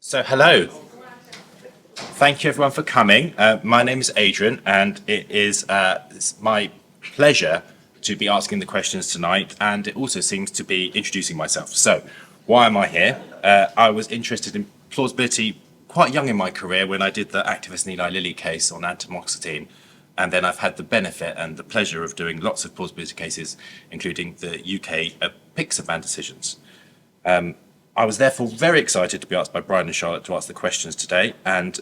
So, hello. Thank you everyone for coming. My name is Adrian, and it's my pleasure to be asking the questions tonight, and it also seems to be introducing myself. So, why am I here? I was interested in plausibility quite young in my career when I did the activist and Eli Lilly case on antamoxetine, and then I've had the benefit and the pleasure of doing lots of plausibility cases, including the UK Pixaban decisions. I was therefore very excited to be asked by Brian and Charlotte to ask the questions today, and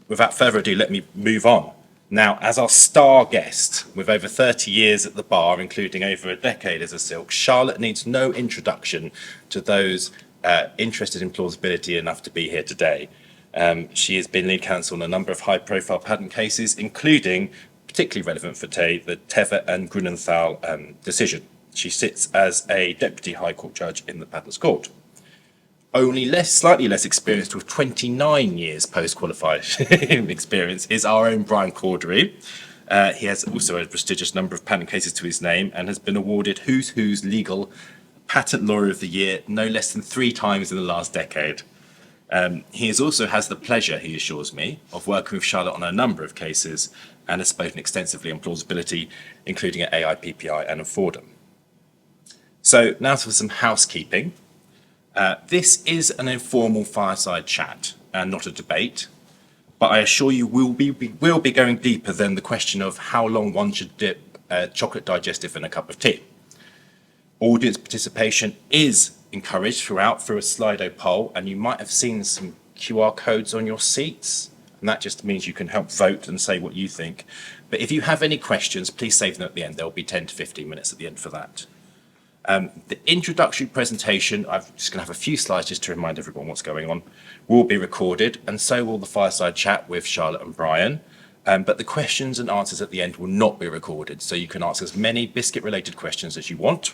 without further ado, let me move on. Now, as our star guest, with over 30 years at the bar, including over a decade as a silk, Charlotte needs no introduction to those interested in plausibility enough to be here today. She has been lead counsel on a number of high-profile patent cases, including, particularly relevant for today, the Teva and Grunenthal decision. She sits as a Deputy High Court Judge in the Patents Court. Slightly less experienced, with 29 years post-qualified experience, is our own Brian Cordery. He has also a prestigious number of patent cases to his name and has been awarded Who's Who's Legal Patent Lawyer of the Year no less than 3 times in the last decade. He also has the pleasure, he assures me, of working with Charlotte on a number of cases and has spoken extensively on plausibility, including at AIPPI and at Fordham. So now for some housekeeping. This is an informal fireside chat and not a debate, but I assure you we'll be going deeper than the question of how long one should dip chocolate digestive in a cup of tea. Audience participation is encouraged through a Slido poll, and you might have seen some QR codes on your seats, and that just means you can help vote and say what you think. But if you have any questions, please save them at the end. There'll be 10 to 15 minutes at the end for that. The introductory presentation, I'm just going to have a few slides just to remind everyone what's going on, will be recorded, and so will the fireside chat with Charlotte and Brian. But the questions and answers at the end will not be recorded, so you can ask as many biscuit-related questions as you want.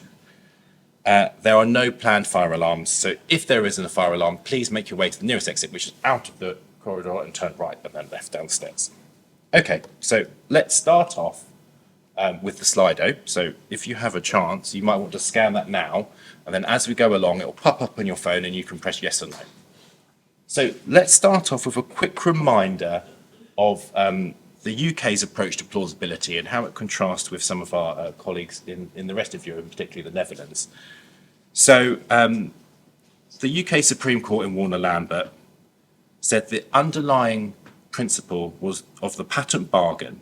There are no planned fire alarms, so if there isn't a fire alarm, please make your way to the nearest exit, which is out of the corridor, and turn right and then left down the stairs. Okay, so let's start off with the Slido. So if you have a chance, you might want to scan that now, and then as we go along, it will pop up on your phone and you can press yes or no. So let's start off with a quick reminder of the UK's approach to plausibility and how it contrasts with some of our colleagues in the rest of Europe, and particularly the Netherlands. So the UK Supreme Court in Warner Lambert said the underlying principle was of the patent bargain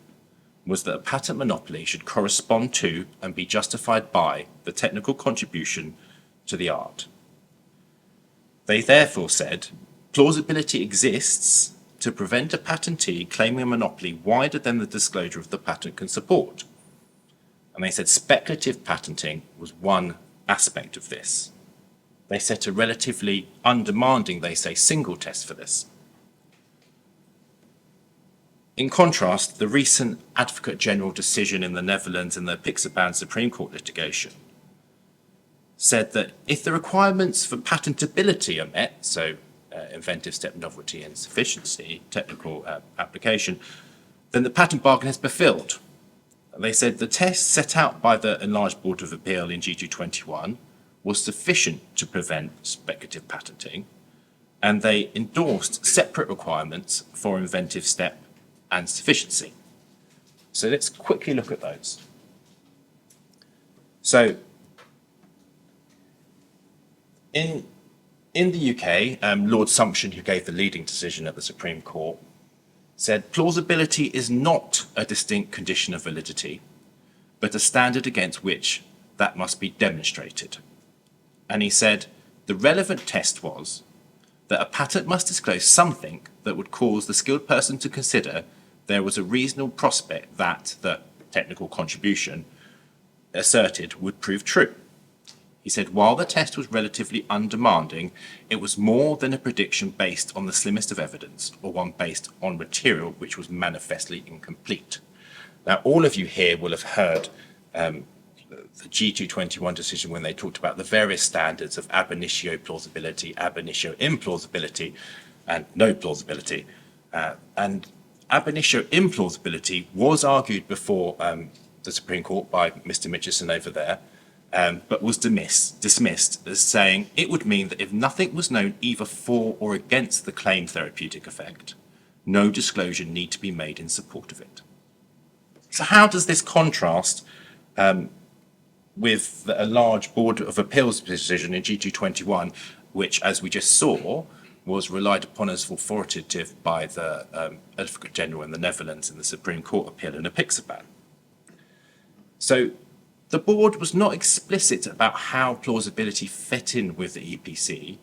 was that a patent monopoly should correspond to and be justified by the technical contribution to the art. They therefore said plausibility exists to prevent a patentee claiming a monopoly wider than the disclosure of the patent can support. And they said speculative patenting was one aspect of this. They set a relatively undemanding, they say, single test for this. In contrast, the recent Advocate General decision in the Netherlands in the Pixaban Supreme Court litigation said that if the requirements for patentability are met, so inventive step, novelty and sufficiency, technical application, then the patent bargain has been fulfilled. And they said the test set out by the Enlarged Board of Appeal in G221 was sufficient to prevent speculative patenting, and they endorsed separate requirements for inventive step and sufficiency. So let's quickly look at those. So in the UK, Lord Sumption, who gave the leading decision at the Supreme Court, said plausibility is not a distinct condition of validity, but a standard against which that must be demonstrated. And he said the relevant test was that a patent must disclose something that would cause the skilled person to consider there was a reasonable prospect that the technical contribution asserted would prove true. He said while the test was relatively undemanding, it was more than a prediction based on the slimmest of evidence or one based on material which was manifestly incomplete. Now, all of you here will have heard the G221 decision when they talked about the various standards of ab initio plausibility, ab initio implausibility, and no plausibility. And ab initio implausibility was argued before the Supreme Court by Mr. Mitchison over there, but was dismissed as saying it would mean that if nothing was known either for or against the claimed therapeutic effect, no disclosure need to be made in support of it. So how does this contrast with a large Board of Appeals decision in G221, which, as we just saw, was relied upon as authoritative by the Advocate General in the Netherlands in the Supreme Court appeal in Apixaban? So the board was not explicit about how plausibility fit in with the EPC,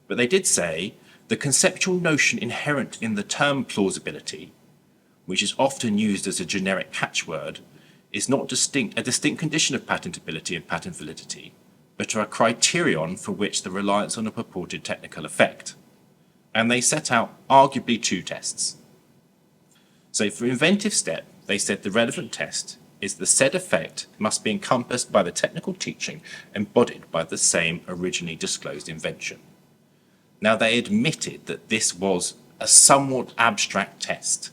but they did say the conceptual notion inherent in the term plausibility, which is often used as a generic catchword, is not a distinct condition of patentability and patent validity, but are a criterion for which the reliance on a purported technical effect. And they set out arguably two tests. So for inventive step, they said the relevant test is the said effect must be encompassed by the technical teaching embodied by the same originally disclosed invention. Now, they admitted that this was a somewhat abstract test,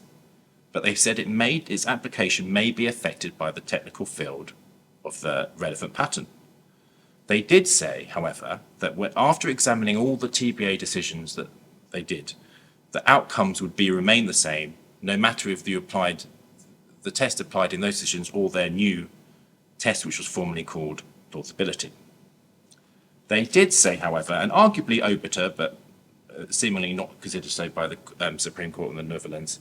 but they said its application may be affected by the technical field of the relevant patent. They did say, however, that after examining all the TBA decisions that they did, the outcomes would remain the same, no matter if the test applied in those decisions or their new test, which was formerly called plausibility. They did say, however, and arguably obiter, but seemingly not considered so by the Supreme Court in the Netherlands,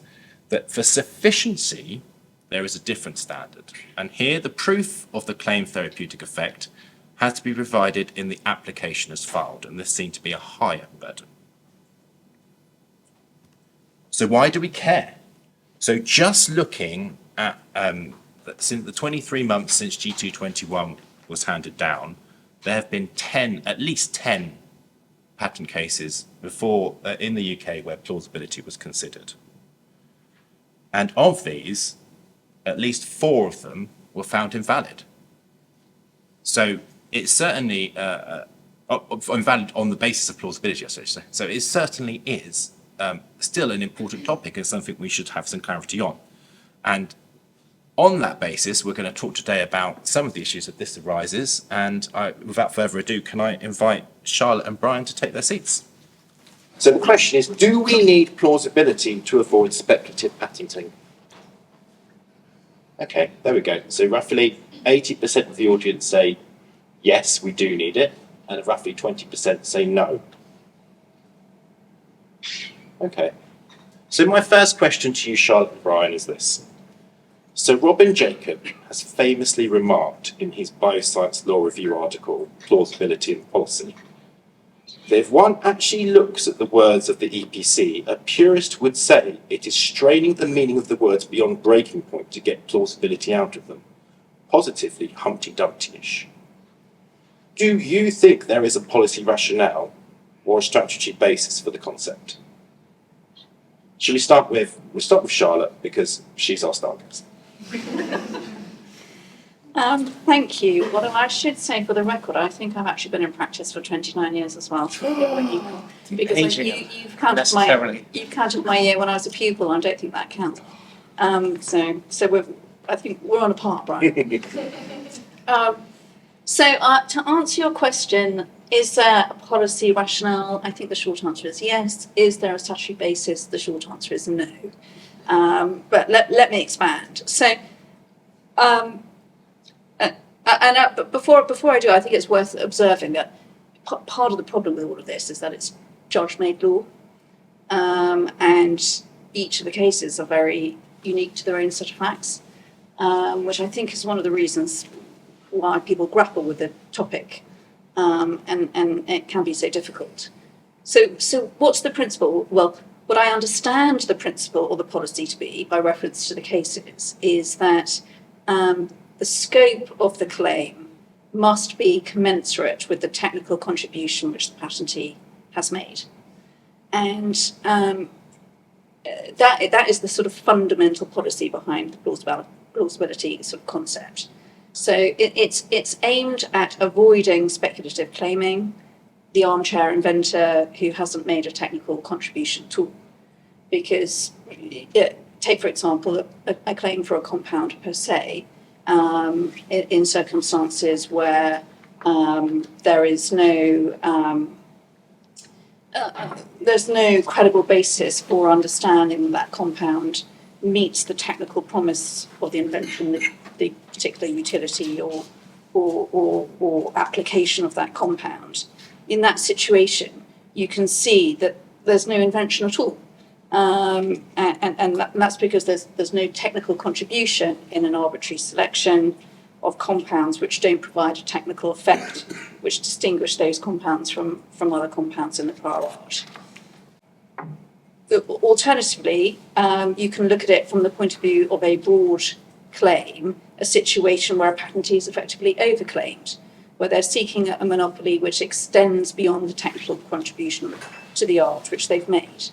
that for sufficiency, there is a different standard. And here, the proof of the claimed therapeutic effect has to be provided in the application as filed, and this seemed to be a higher burden. So why do we care? So just looking at since the 23 months since G221 was handed down, there have been at least 10 patent cases before in the UK where plausibility was considered. And of these, at least 4 of them were found invalid. So it's certainly invalid on the basis of plausibility, I should say. So it certainly is still an important topic and something we should have some clarity on. And on that basis, we're going to talk today about some of the issues that this arises. And without further ado, can I invite Charlotte and Brian to take their seats? So the question is, do we need plausibility to avoid speculative patenting? Okay, there we go. So roughly 80% of the audience say, yes, we do need it, and roughly 20% say no. Okay. So my first question to you, Charlotte and Brian, is this. So Robin Jacob has famously remarked in his Bioscience Law Review article, Plausibility and Policy, that if one actually looks at the words of the EPC, a purist would say it is straining the meaning of the words beyond breaking point to get plausibility out of them, positively Humpty Dumpty-ish. Do you think there is a policy rationale or a statutory basis for the concept? Shall we start with Charlotte, because she's our star guest. Thank you. Well, I should say for the record, I think I've actually been in practice for 29 years as well. Because you've counted my year when I was a pupil, and I don't think that counts. I think we're on a par, Brian. To answer your question, is there a policy rationale? I think the short answer is yes. Is there a statutory basis? The short answer is no. But let me expand. But before I do, I think it's worth observing that part of the problem with all of this is that it's judge-made law, and each of the cases are very unique to their own set of facts, which I think is one of the reasons why people grapple with the topic, and it can be so difficult. So what's the principle? Well, what I understand the principle or the policy to be, by reference to the cases, is that the scope of the claim must be commensurate with the technical contribution which the patentee has made. And that is the sort of fundamental policy behind the plausibility sort of concept. So it's aimed at avoiding speculative claiming, the armchair inventor who hasn't made a technical contribution at all. Because take, for example, a claim for a compound per se, in circumstances where there is there's no credible basis for understanding that compound meets the technical promise of the invention, the particular utility or application of that compound. In that situation, you can see that there's no invention at all. And that's because there's no technical contribution in an arbitrary selection of compounds which don't provide a technical effect which distinguish those compounds from other compounds in the prior art. Alternatively, you can look at it from the point of view of a broad claim, a situation where a patentee is effectively overclaimed, where they're seeking a monopoly which extends beyond the technical contribution to the art which they've made.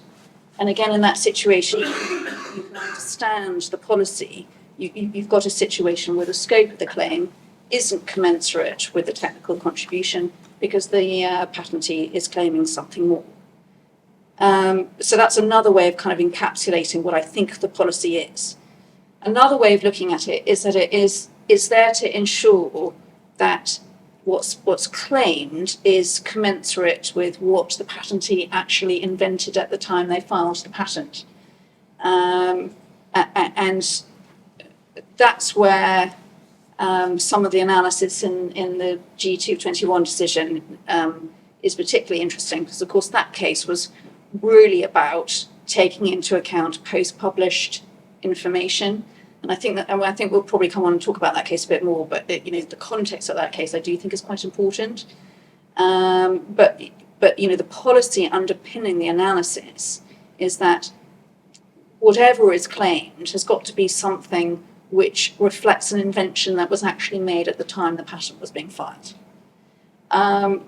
And again, in that situation, you can understand the policy. You've got a situation where the scope of the claim isn't commensurate with the technical contribution because the patentee is claiming something more. So that's another way of kind of encapsulating what I think the policy is. Another way of looking at it is that it's there to ensure that what's claimed is commensurate with what the patentee actually invented at the time they filed the patent. And that's where some of the analysis in the G221 decision is particularly interesting, because of course that case was really about taking into account post-published information. And I think we'll probably come on and talk about that case a bit more, but the context of that case I do think is quite important. But the policy underpinning the analysis is that whatever is claimed has got to be something which reflects an invention that was actually made at the time the patent was being filed. And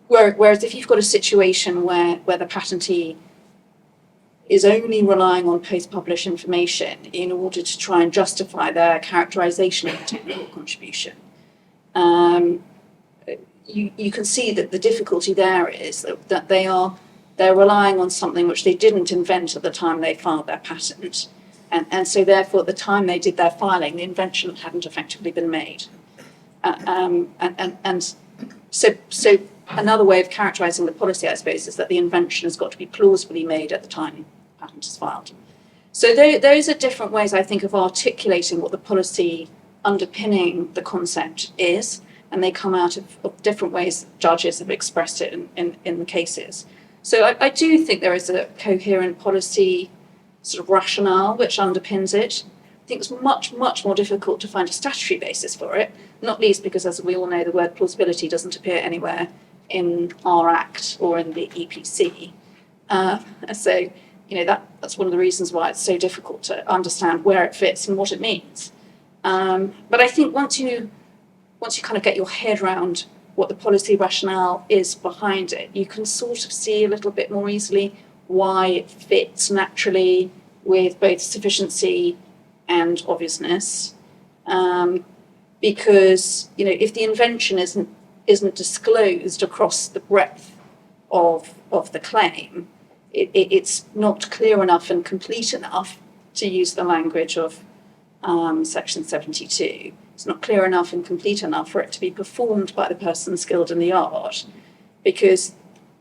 whereas if you've got a situation where the patentee is only relying on post-published information in order to try and justify their characterization of the technical contribution, you can see that the difficulty there is that they're relying on something which they didn't invent at the time they filed their patent, and so therefore at the time they did their filing, the invention hadn't effectively been made. So another way of characterizing the policy, I suppose, is that the invention has got to be plausibly made at the time the patent is filed. So those are different ways, I think, of articulating what the policy underpinning the concept is, and they come out of different ways judges have expressed it in the cases. So I do think there is a coherent policy sort of rationale which underpins it. I think it's much, much more difficult to find a statutory basis for it, not least because, as we all know, the word plausibility doesn't appear anywhere in our Act or in the EPC. So, that's one of the reasons why it's so difficult to understand where it fits and what it means. But I think once you kind of get your head around what the policy rationale is behind it, you can sort of see a little bit more easily why it fits naturally with both sufficiency and obviousness. Because, if the invention isn't disclosed across the breadth of the claim, it's not clear enough and complete enough, to use the language of Section 72. It's not clear enough and complete enough for it to be performed by the person skilled in the art,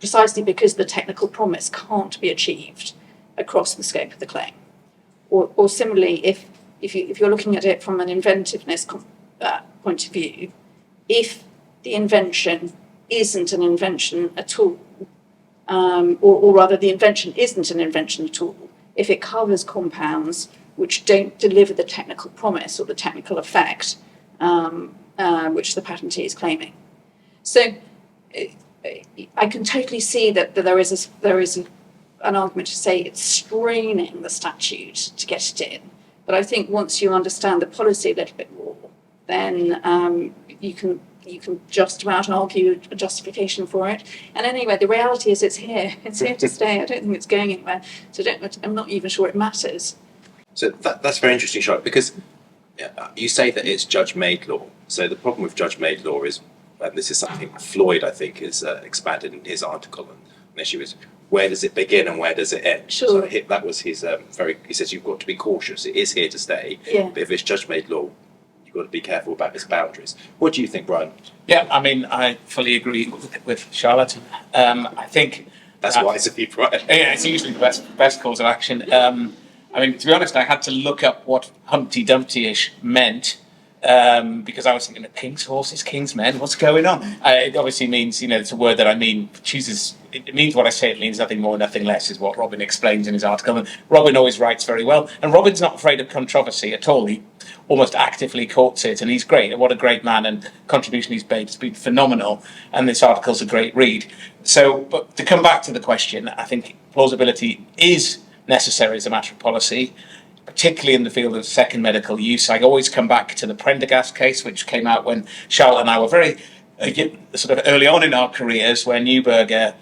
precisely because the technical promise can't be achieved across the scope of the claim. Or similarly, if you're looking at it from an inventiveness point of view, if the invention isn't an invention at all, or rather the invention isn't an invention at all, if it covers compounds which don't deliver the technical promise or the technical effect which the patentee is claiming. So I can totally see that there is an argument to say it's straining the statute to get it in. But I think once you understand the policy a little bit more, then you can just about argue a justification for it. And anyway, the reality is it's here to stay. I don't think it's going anywhere. So I'm not even sure it matters. So that's very interesting, Charlotte, because you say that it's judge-made law. So the problem with judge-made law is, and this is something Floyd, I think, has expanded in his article and issue is where does it begin and where does it end? Sure. So that was his he says you've got to be cautious. It is here to stay. Yeah. But if it's judge-made law, you've got to be careful about its boundaries. What do you think, Brian? Yeah, I mean, I fully agree with Charlotte. I think That's wise of you, Brian. yeah, it's usually the best course of action. I mean, to be honest, I had to look up what Humpty Dumpty-ish meant because I was thinking of king's horses, king's men. What's going on? It obviously means, it's a word that I mean. It means what I say. It means nothing more, nothing less, is what Robin explains in his article. And Robin always writes very well. And Robin's not afraid of controversy at all. He almost actively courts it, and he's great. What a great man, and contribution he's made has been phenomenal. And this article's a great read. So, but to come back to the question, I think plausibility is necessary as a matter of policy, particularly in the field of second medical use. I always come back to the Prendergast case, which came out when Charlotte and I were very sort of early on in our careers, where Neuberger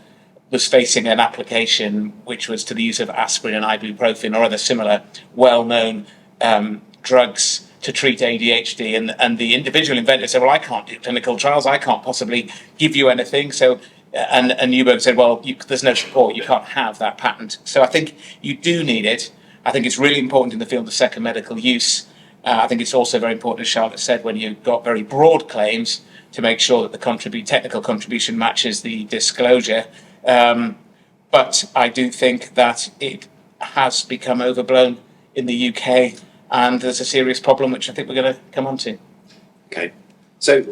was facing an application which was to the use of aspirin and ibuprofen or other similar well-known drugs to treat ADHD, and the individual inventor said, well, I can't do clinical trials, I can't possibly give you anything. So and Neuberger said, well, there's no support, you can't have that patent. So I think you do need it. I think it's really important in the field of second medical use. I think it's also very important, as Charlotte said, when you've got very broad claims, to make sure that the technical contribution matches the disclosure. But I do think that it has become overblown in the UK, and there's a serious problem which I think we're going to come on to. Okay, so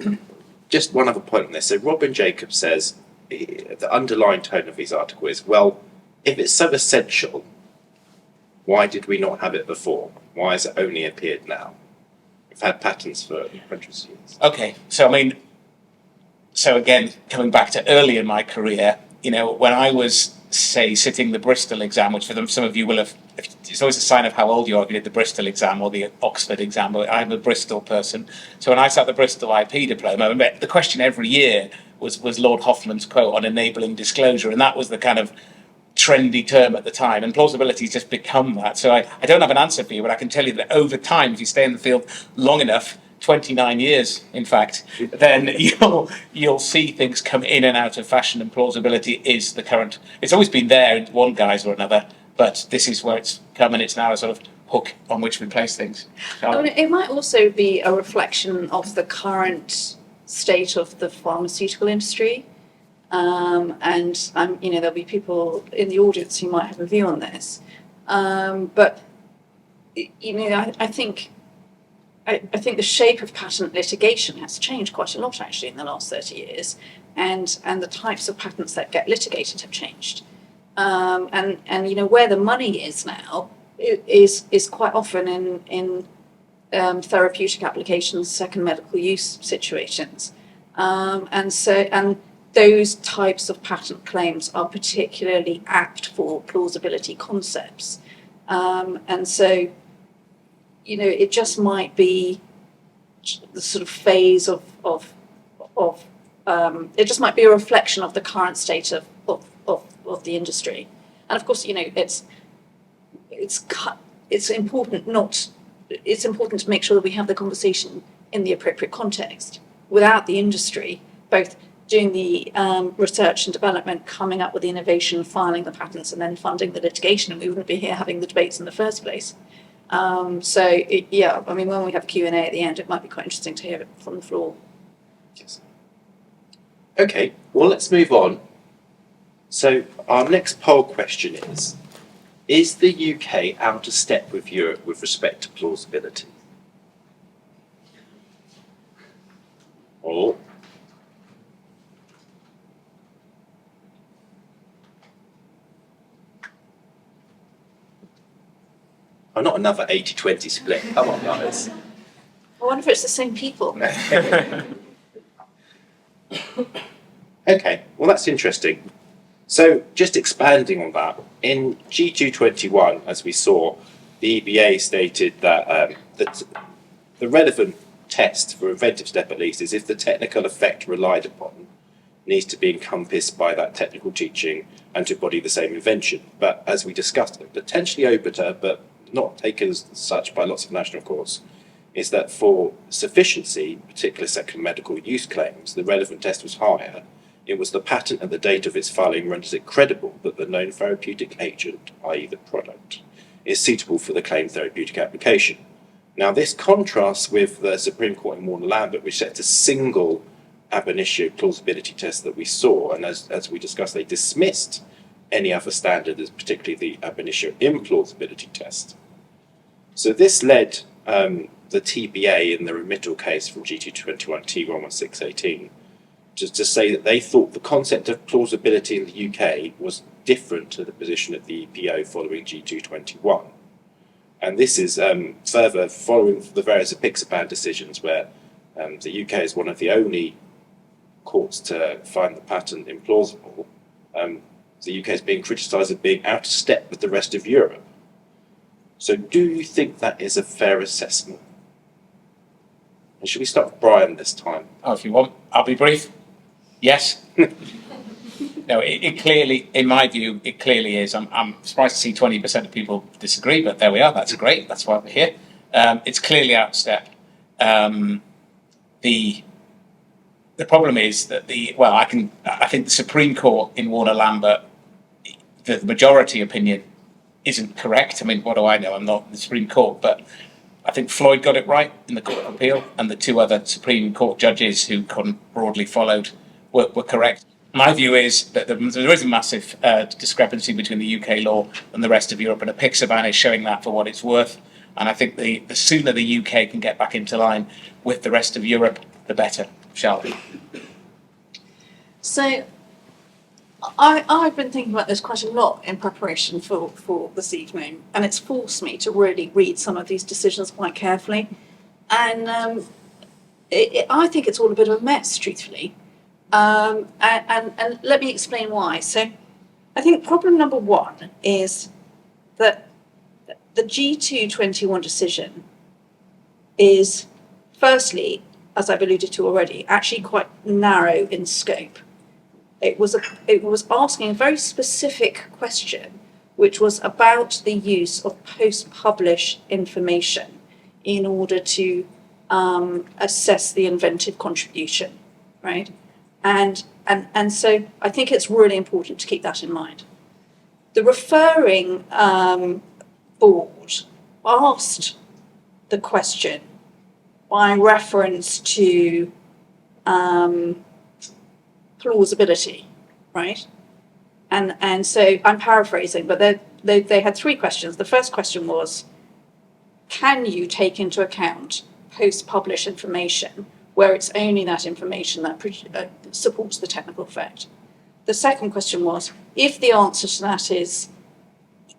just one other point on this. So Robin Jacobs says the underlying tone of his article is, well, if it's so essential, why did we not have it before? Why has it only appeared now? We've had patents for hundreds of years. Okay, so I mean, so again, coming back to early in my career, when I was, say, sitting the Bristol exam, which for some of you will have, it's always a sign of how old you are if you did the Bristol exam or the Oxford exam. I'm a Bristol person. So when I sat the Bristol IP diploma, the question every year was Lord Hoffman's quote on enabling disclosure, and that was the kind of trendy term at the time, and plausibility has just become that. So I don't have an answer for you, but I can tell you that over time, if you stay in the field long enough, 29 years in fact, then you'll see things come in and out of fashion, and plausibility is the current. It's always been there in one guise or another, but this is where it's come, and it's now a sort of hook on which we place things. I mean, it might also be a reflection of the current state of the pharmaceutical industry. There'll be people in the audience who might have a view on this. But I think the shape of patent litigation has changed quite a lot actually in the last 30 years, and the types of patents that get litigated have changed. Where the money is now is quite often in therapeutic applications, second medical use situations, and those types of patent claims are particularly apt for plausibility concepts. It just might be the sort of phase of it just might be a reflection of the current state of the industry. And of course, it's important to make sure that we have the conversation in the appropriate context. Without the industry, both doing the research and development, coming up with the innovation, filing the patents, and then funding the litigation, and we wouldn't be here having the debates in the first place. When we have Q&A at the end, it might be quite interesting to hear it from the floor. Yes. Okay, well, let's move on. So our next poll question is the UK out of step with Europe with respect to plausibility? Or not another 80-20 split. Come on, guys. I wonder if it's the same people. Okay, well, that's interesting. So just expanding on that, in G221, as we saw, the EBA stated that the relevant test for inventive step, at least, is if the technical effect relied upon needs to be encompassed by that technical teaching and to embody the same invention. But as we discussed, potentially obiter, but not taken as such by lots of national courts, is that for sufficiency, particular second medical use claims, the relevant test was higher, It was the patent and the date of its filing renders it credible that the known therapeutic agent, i.e. the product, is suitable for the claimed therapeutic application. Now, this contrasts with the Supreme Court in Warner-Lambert, which set a single ab initio plausibility test that we saw, and as we discussed, they dismissed any other standard, as particularly the ab initio implausibility test. So this led the TBA in the remittal case from G221 T11618 to say that they thought the concept of plausibility in the UK was different to the position of the EPO following G221. And this is further following the various apixaban decisions where the UK is one of the only courts to find the patent implausible. The UK is being criticised as being out of step with the rest of Europe. So do you think that is a fair assessment? And should we start with Brian this time? Oh, if you want, I'll be brief. Yes. No, it clearly, in my view, it clearly is. I'm surprised to see 20% of people disagree, but there we are. That's great. That's why we're here. It's clearly out of step. The problem is that I think the Supreme Court in Warner-Lambert, the majority opinion isn't correct. I mean, what do I know? I'm not in the Supreme Court, but I think Floyd got it right in the Court of Appeal, and the two other Supreme Court judges who broadly followed were correct. My view is that there is a massive discrepancy between the UK law and the rest of Europe, and apixaban is showing that for what it's worth. And I think the sooner the UK can get back into line with the rest of Europe, the better, shall we? So I've been thinking about this quite a lot in preparation for this evening, and it's forced me to really read some of these decisions quite carefully. And I think it's all a bit of a mess, truthfully. And let me explain why. So I think problem number one is that the G221 decision is, firstly, as I've alluded to already, actually quite narrow in scope. It was asking a very specific question, which was about the use of post-publish information in order to assess the inventive contribution, right? And so I think it's really important to keep that in mind. The referring board asked the question by reference to plausibility, right? And so I'm paraphrasing, but they had three questions. The first question was, can you take into account post-publish information where it's only that information that supports the technical effect? The second question was, if the answer to that is,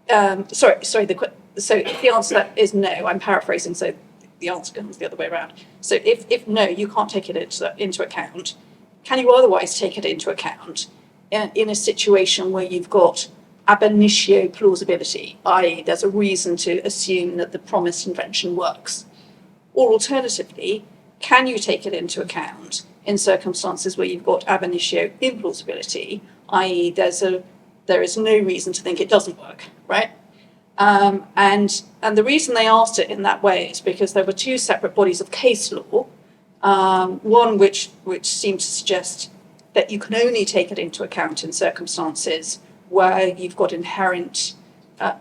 so if the answer to that is no, I'm paraphrasing, so the answer comes the other way around. So if no, you can't take it into account, can you otherwise take it into account in a situation where you've got ab initio plausibility, i.e. there's a reason to assume that the promised invention works? Or alternatively, can you take it into account in circumstances where you've got ab initio implausibility, i.e. there is no reason to think it doesn't work, right? And the reason they asked it in that way is because there were two separate bodies of case law, one which seemed to suggest that you can only take it into account in circumstances where you've got inherent ab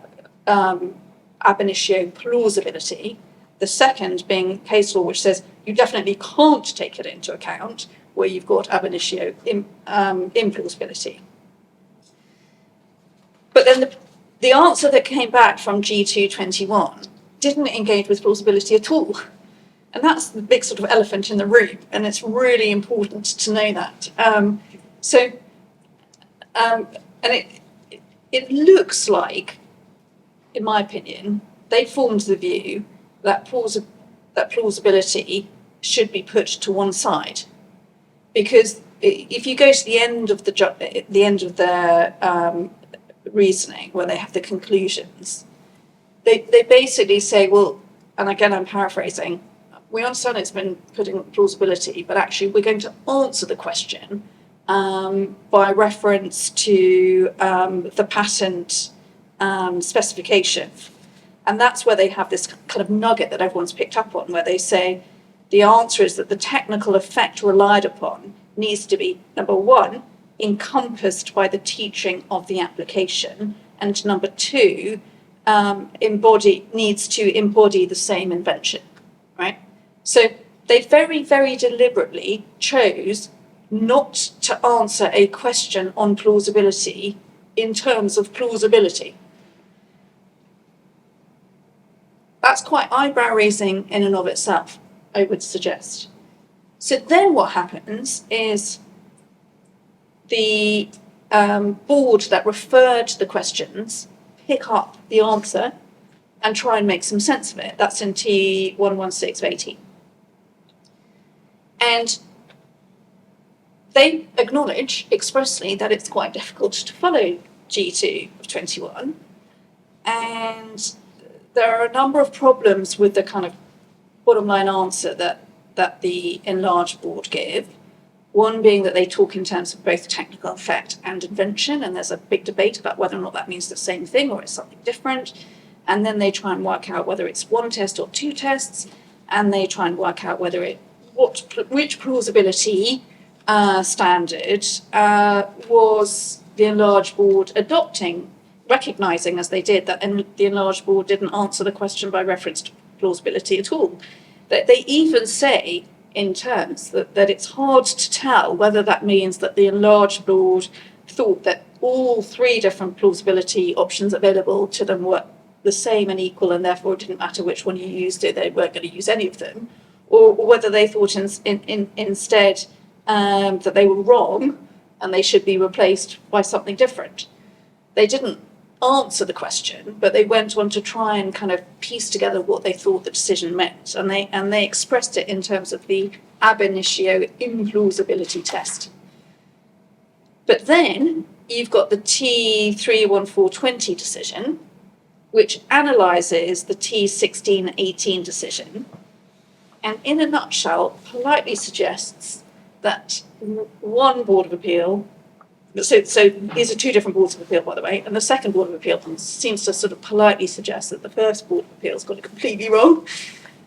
initio plausibility. The second being case law, which says you definitely can't take it into account where you've got ab initio implausibility. But then the answer that came back from G221 didn't engage with plausibility at all. And that's the big sort of elephant in the room, and it's really important to know that. And it looks like, in my opinion, they formed the view that plausibility should be put to one side, because if you go to the end of their reasoning, where they have the conclusions, they basically say, well, and again I'm paraphrasing, we understand it's been putting plausibility, but actually we're going to answer the question by reference to the patent specification. And that's where they have this kind of nugget that everyone's picked up on, where they say the answer is that the technical effect relied upon needs to be, number one, encompassed by the teaching of the application, and number two, needs to embody the same invention, right? So they very, very deliberately chose not to answer a question on plausibility in terms of plausibility. That's quite eyebrow-raising in and of itself, I would suggest. So then what happens is the board that referred the questions pick up the answer and try and make some sense of it. That's in T116 of 18. And they acknowledge expressly that it's quite difficult to follow G2 of 21. And there are a number of problems with the kind of bottom line answer that the enlarged board give. One being that they talk in terms of both technical effect and invention, and there's a big debate about whether or not that means the same thing or it's something different. And then they try and work out whether it's one test or two tests, and they try and work out which plausibility standard was the enlarged board adopting, recognising as they did that the enlarged board didn't answer the question by reference to plausibility at all. That they even say in terms that it's hard to tell whether that means that the enlarged board thought that all three different plausibility options available to them were the same and equal, and therefore it didn't matter which one you used, they weren't going to use any of them, or whether they thought instead that they were wrong and they should be replaced by something different. They didn't answer the question, but they went on to try and kind of piece together what they thought the decision meant, and they expressed it in terms of the ab initio implausibility test. But then you've got the T31420 decision, which analyses the T1618 decision, and in a nutshell, politely suggests that one Board of Appeal, so these are two different Boards of Appeal, by the way, and the second Board of Appeal seems to sort of politely suggest that the first Board of Appeal's got it completely wrong.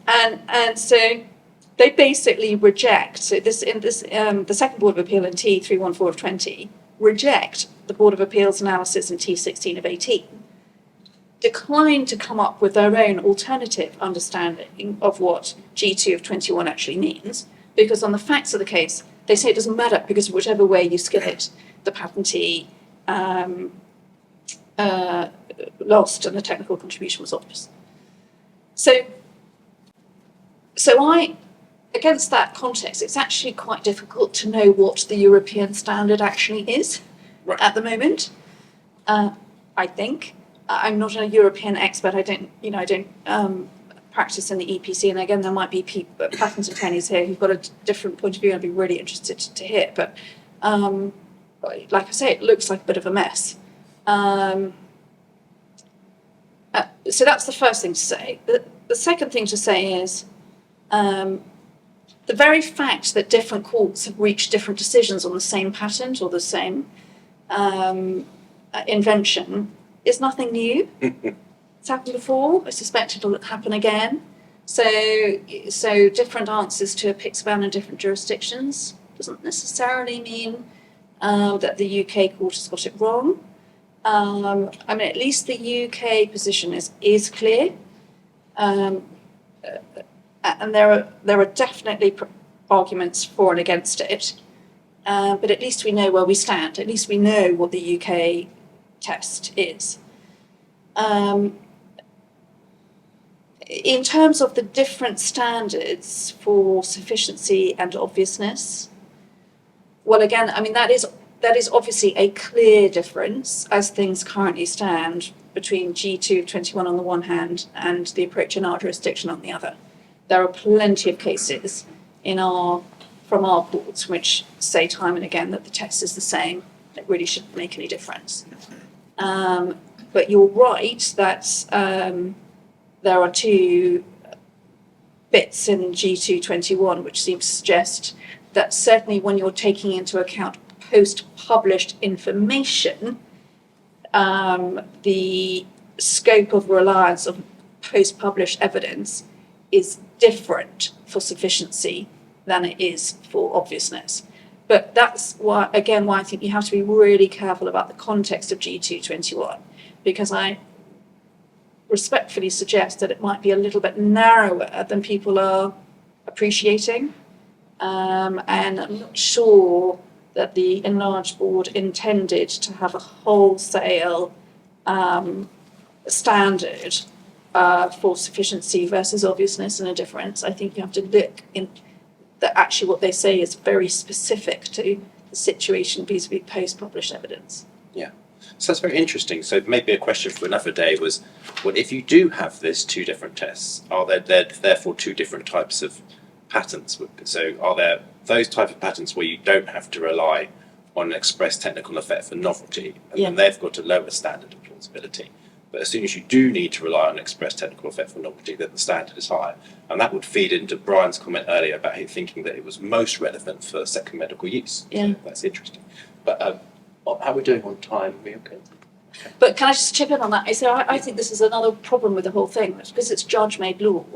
And so they basically reject, so the second Board of Appeal in T314 of 20 reject the Board of Appeal's analysis in T16 of 18, decline to come up with their own alternative understanding of what G2 of 21 actually means, because on the facts of the case, they say it doesn't matter because whichever way you skin it, the patentee lost and the technical contribution was obvious. So against that context, it's actually quite difficult to know what the European standard actually is at the moment. I think I'm not a European expert. I don't practice in the EPC, and again, there might be patent attorneys here who've got a different point of view. I'd be really interested to hear. But like I say, it looks like a bit of a mess. So that's the first thing to say. The second thing to say is the very fact that different courts have reached different decisions on the same patent or the same invention is nothing new. It's happened before. I suspect it'll happen again. So different answers to a PICS ban in different jurisdictions doesn't necessarily mean that the UK court has got it wrong. I mean, at least the UK position is clear, and there are definitely arguments for and against it. But at least we know where we stand. At least we know what the UK test is. In terms of the different standards for sufficiency and obviousness, well, again, I mean, that is obviously a clear difference as things currently stand between G2 of 21 on the one hand and the approach in our jurisdiction on the other. There are plenty of cases from our courts which say time and again that the test is the same. It really shouldn't make any difference. But you're right that there are two bits in G221 which seem to suggest that certainly when you're taking into account post-published information, the scope of reliance of post-published evidence is different for sufficiency than it is for obviousness. But that's why I think you have to be really careful about the context of G221, because I respectfully suggest that it might be a little bit narrower than people are appreciating. And I'm not sure that the enlarged board intended to have a wholesale standard for sufficiency versus obviousness and a difference. I think you have to look in that actually what they say is very specific to the situation vis-a-vis post-published evidence. Yeah. So that's very interesting. So maybe a question for another day was, well, if you do have this two different tests, are there therefore two different types of patents? So are there those type of patents where you don't have to rely on an express technical effect for novelty, and then they've got a lower standard of plausibility? But as soon as you do need to rely on express technical effect for novelty, then the standard is higher. And that would feed into Brian's comment earlier about him thinking that it was most relevant for second medical use. Yeah. So that's interesting. But how are we doing on time? Are we okay? But can I just chip in on that? So I think this is another problem with the whole thing, because it's judge-made law.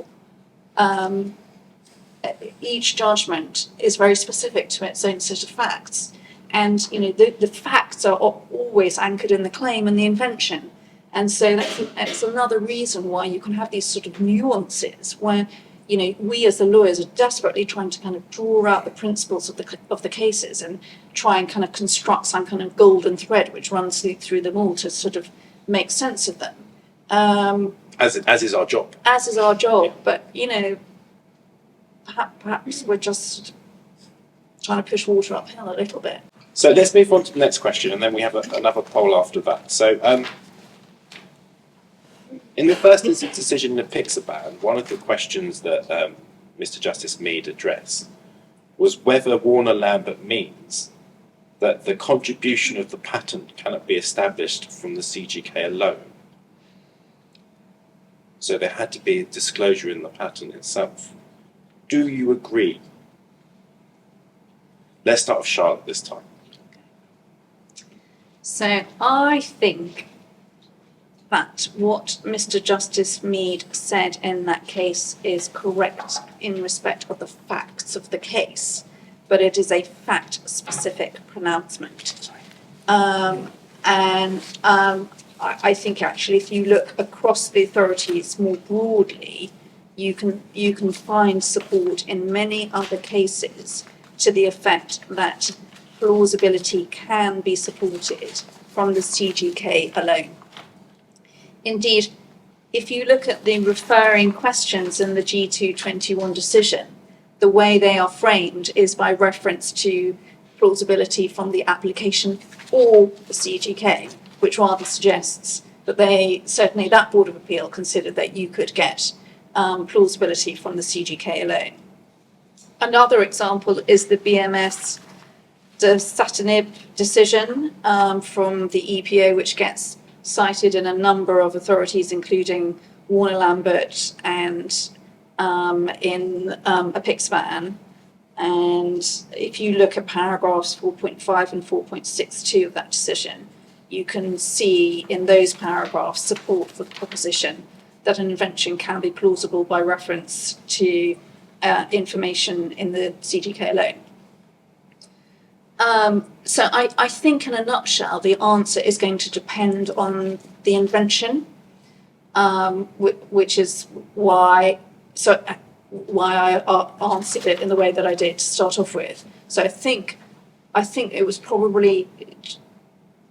Each judgment is very specific to its own set of facts. And, the facts are always anchored in the claim and the invention. And so that's another reason why you can have these sort of nuances where, we as the lawyers are desperately trying to kind of draw out the principles of the cases and try and kind of construct some kind of golden thread which runs through them all to sort of make sense of them. As is our job. As is our job, but, perhaps we're just trying to push water uphill a little bit. So let's move on to the next question, and then we have another poll after that. So in the first instance decision in the Pixaban, one of the questions that Mr. Justice Mead addressed was whether Warner-Lambert means that the contribution of the patent cannot be established from the CGK alone. So there had to be a disclosure in the patent itself. Do you agree? Let's start with Charlotte this time. So I think that what Mr. Justice Mead said in that case is correct in respect of the facts of the case, but it is a fact-specific pronouncement. I think actually if you look across the authorities more broadly, you can find support in many other cases to the effect that plausibility can be supported from the CGK alone. Indeed, if you look at the referring questions in the G221 decision, the way they are framed is by reference to plausibility from the application or the CGK, which rather suggests that certainly that Board of Appeal considered that you could get plausibility from the CGK alone. Another example is the BMS de Satanib decision from the EPO, which gets cited in a number of authorities, including Warner-Lambert and in Apixaban. And if you look at paragraphs 4.5 and 4.62 of that decision, you can see in those paragraphs support for the proposition that an invention can be plausible by reference to information in the CGK alone. So I think in a nutshell, the answer is going to depend on the invention, which is why I answered it in the way that I did to start off with. So I think it was probably,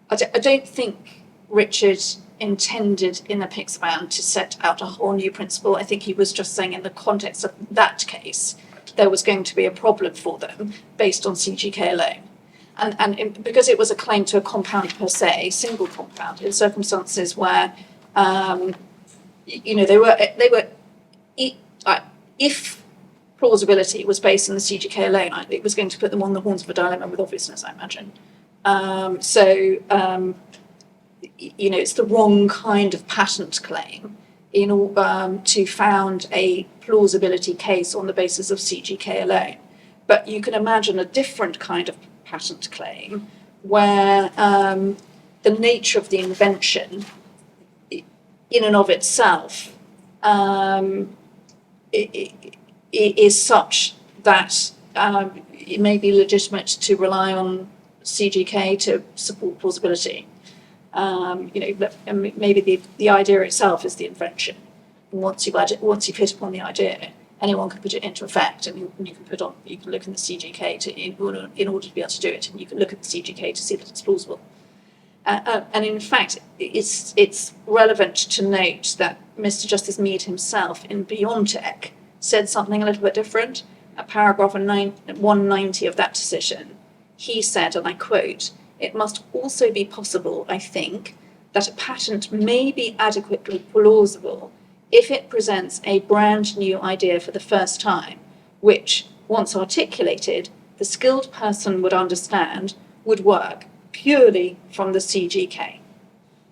I don't think Richard intended in Apixaban to set out a whole new principle. I think he was just saying in the context of that case, there was going to be a problem for them based on CGK alone. And because it was a claim to a compound per se, single compound, in circumstances where, if plausibility was based on the CGK alone, it was going to put them on the horns of a dilemma with obviousness, I imagine. It's the wrong kind of patent claim to found a plausibility case on the basis of CGK alone. But you can imagine a different kind of patent claim where the nature of the invention in and of itself is such that it may be legitimate to rely on CGK to support plausibility. Maybe the idea itself is the invention. And once you've hit upon the idea, anyone can put it into effect, and you can look in the CGK in order to be able to do it, and you can look at the CGK to see that it's plausible. And in fact, it's relevant to note that Mr. Justice Mead himself in Beyond Tech said something a little bit different. At paragraph 190 of that decision, he said, and I quote, "It must also be possible, I think, that a patent may be adequately plausible if it presents a brand new idea for the first time, which, once articulated, the skilled person would understand would work purely from the CGK.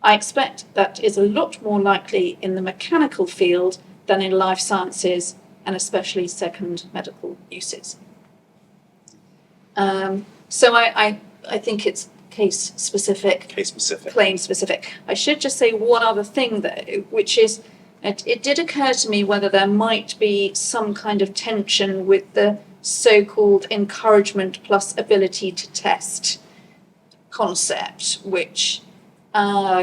I expect that is a lot more likely in the mechanical field than in life sciences and especially second medical uses." So I think it's case specific, claim specific. I should just say one other thing though, which is it did occur to me whether there might be some kind of tension with the so-called encouragement plus ability to test concept, which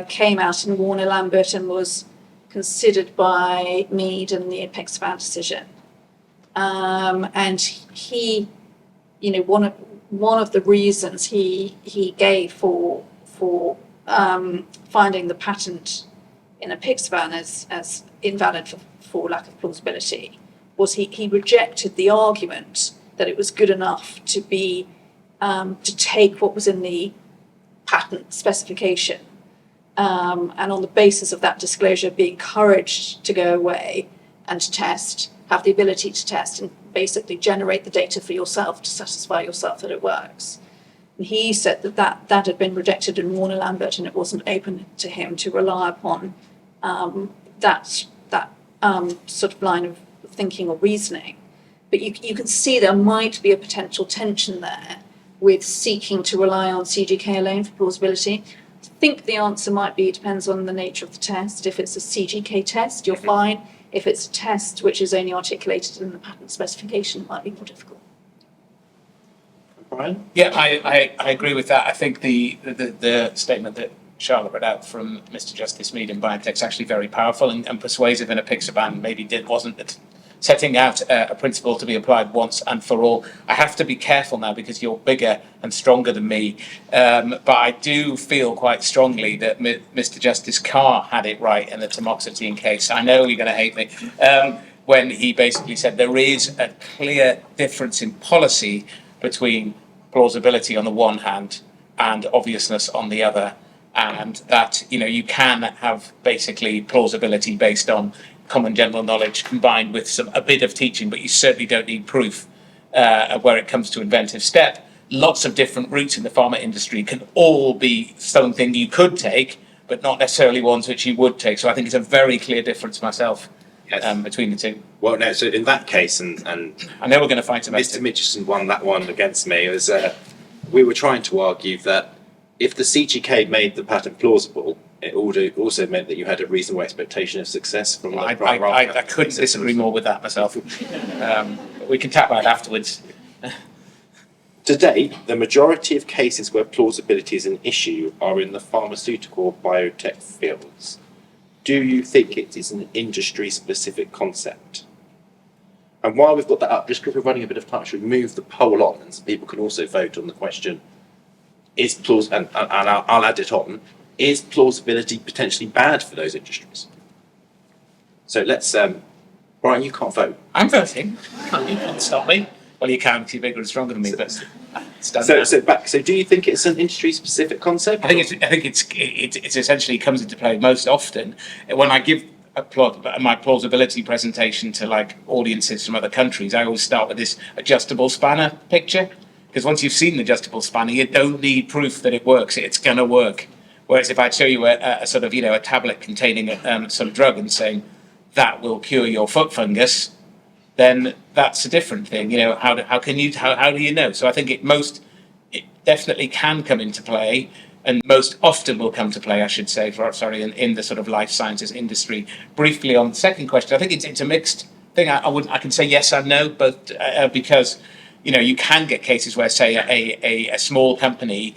came out in Warner Lambert and was considered by Mead in the Pixpan decision. And he, one of the reasons he gave for finding the patent in a Pixpan as invalid for lack of plausibility was he rejected the argument that it was good enough to be to take what was in the patent specification and on the basis of that disclosure be encouraged to go away and to test, have the ability to test and basically generate the data for yourself to satisfy yourself that it works. And he said that had been rejected in Warner Lambert and it wasn't open to him to rely upon that sort of line of thinking or reasoning. But you can see there might be a potential tension there with seeking to rely on CGK alone for plausibility. I think the answer might be, it depends on the nature of the test. If it's a CGK test, you're fine. If it's a test which is only articulated in the patent specification, it might be more difficult. Brian? Yeah, I agree with that. I think the statement that Charlotte read out from Mr. Justice Mead in Biotech is actually very powerful and persuasive in a Pixaban. Maybe wasn't setting out a principle to be applied once and for all. I have to be careful now because you're bigger and stronger than me, but I do feel quite strongly that Mr. Justice Carr had it right in the tamoxifen case. I know you're going to hate me, when he basically said there is a clear difference in policy between plausibility on the one hand and obviousness on the other, and that you can have basically plausibility based on common general knowledge combined with a bit of teaching, but you certainly don't need proof where it comes to inventive step. Lots of different routes in the pharma industry can all be something you could take, but not necessarily ones which you would take. So I think it's a very clear difference myself. Yes. Between the two. Well, no, so in that case, and I know we're going to fight about Mr. Mitchison won that one against me. It was, we were trying to argue that if the CGK made the patent plausible, it also meant that you had a reasonable expectation of success from the I couldn't disagree more with that myself. But we can tap about it afterwards. Today, the majority of cases where plausibility is an issue are in the pharmaceutical or biotech fields. Do you think it is an industry-specific concept? And while we've got that up, just because we're running a bit of time, should we move the poll on and so people can also vote on the question, and I'll add it on, is plausibility potentially bad for those industries? So let's, Brian, you can't vote. I'm voting. You can't stop me. Well, you can because you're bigger and stronger than me, but it's done. So do you think it's an industry-specific concept? I think it's essentially comes into play most often when I give my plausibility presentation to audiences from other countries. I always start with this adjustable spanner picture, because once you've seen the adjustable spanner, you don't need proof that it works. It's going to work. Whereas if I'd show you a sort of a tablet containing some drug and saying that will cure your foot fungus, then that's a different thing. How do you know? So I think it definitely can come into play, and most often will come to play, I should say, in the sort of life sciences industry. Briefly on the second question, I think it's a mixed thing. I can say yes and no, but because you can get cases where, say, a small company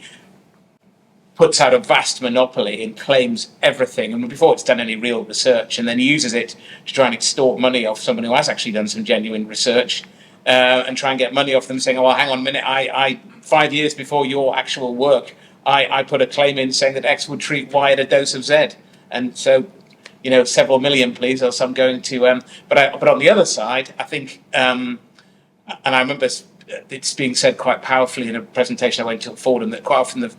puts out a vast monopoly and claims everything, and before it's done any real research, and then uses it to try and extort money off someone who has actually done some genuine research, and try and get money off them, saying, "Oh, well, hang on a minute, I 5 years before your actual work, I put a claim in saying that X would treat Y at a dose of Z, and so, several million, please, or some going to." But on the other side, I think, and I remember it's being said quite powerfully in a presentation I went to at Fordham, that quite often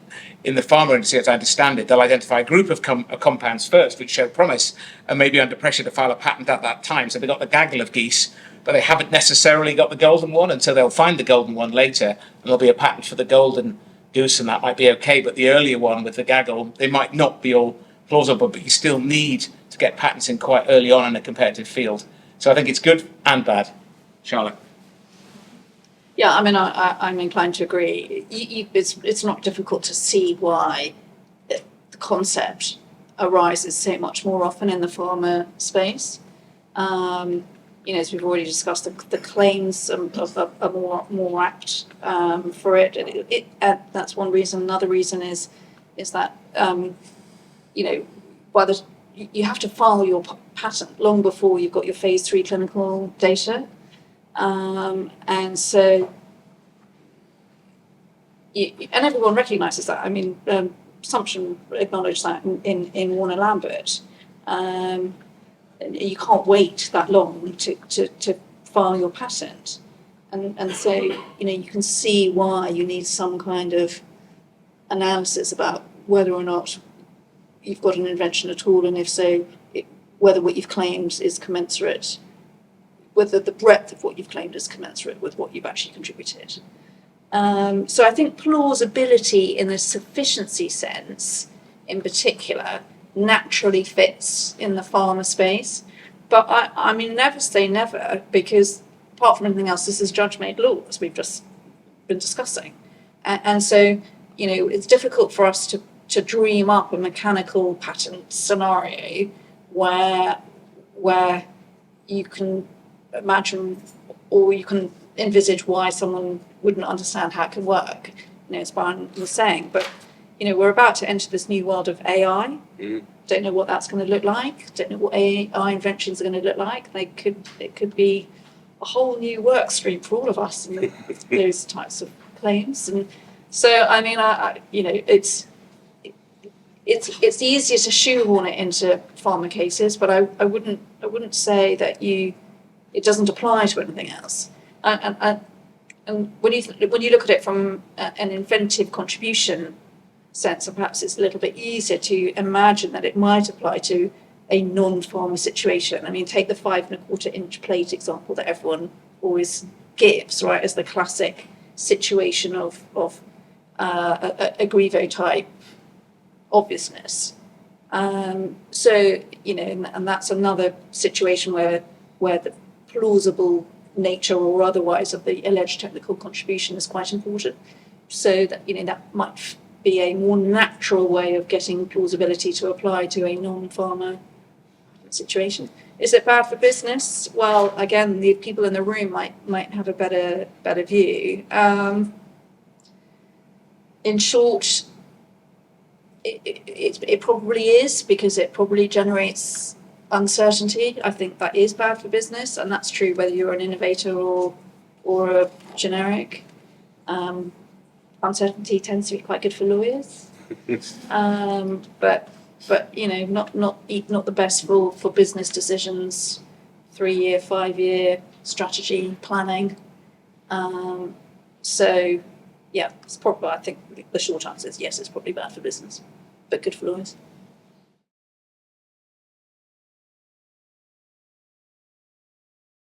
in the pharma industry, as I understand it, they'll identify a group of compounds first which show promise and maybe under pressure to file a patent at that time. So they've got the gaggle of geese, but they haven't necessarily got the golden one, and so they'll find the golden one later, and there'll be a patent for the golden goose, and that might be okay. But the earlier one with the gaggle, they might not be all plausible, but you still need to get patents in quite early on in a competitive field. So I think it's good and bad. Charlotte? Yeah, I mean, I'm inclined to agree. It's not difficult to see why the concept arises so much more often in the pharma space. As we've already discussed, the claims are more apt for it. That's one reason. Another reason is that you have to file your patent long before you've got your phase 3 clinical data. And so, and everyone recognises that. I mean, Assumption acknowledged that in Warner Lambert. You can't wait that long to file your patent, and so you can see why you need some kind of analysis about whether or not you've got an invention at all, and if so, whether what you've claimed is commensurate, whether the breadth of what you've claimed is commensurate with what you've actually contributed. So I think plausibility in the sufficiency sense, in particular, naturally fits in the pharma space. But I mean, never say never, because apart from anything else, this is judge-made law, as we've just been discussing. And so, it's difficult for us to dream up a mechanical patent scenario where you can imagine, or you can envisage why someone wouldn't understand how it can work, as Brian was saying. But, we're about to enter this new world of AI. Don't know what that's going to look like. Don't know what AI inventions are going to look like. It could be a whole new work stream for all of us in those types of claims. And so, I mean, it's easier to shoehorn it into pharma cases, but I wouldn't say that it doesn't apply to anything else. And when you look at it from an inventive contribution sense, and perhaps it's a little bit easier to imagine that it might apply to a non-pharma situation. I mean, take the 5.25-inch plate example that everyone always gives, right, as the classic situation of a Grivo type obviousness. So, and that's another situation where the plausible nature or otherwise of the alleged technical contribution is quite important. So that, that might be a more natural way of getting plausibility to apply to a non-pharma situation. Is it bad for business? Well, again, the people in the room might have a better view. In short, it probably is, because it probably generates uncertainty. I think that is bad for business, and that's true whether you're an innovator or a generic. Uncertainty tends to be quite good for lawyers, but not the best for business decisions, 3-year, 5-year strategy planning. So yeah, it's probably. I think the short answer is yes, it's probably bad for business, but good for lawyers.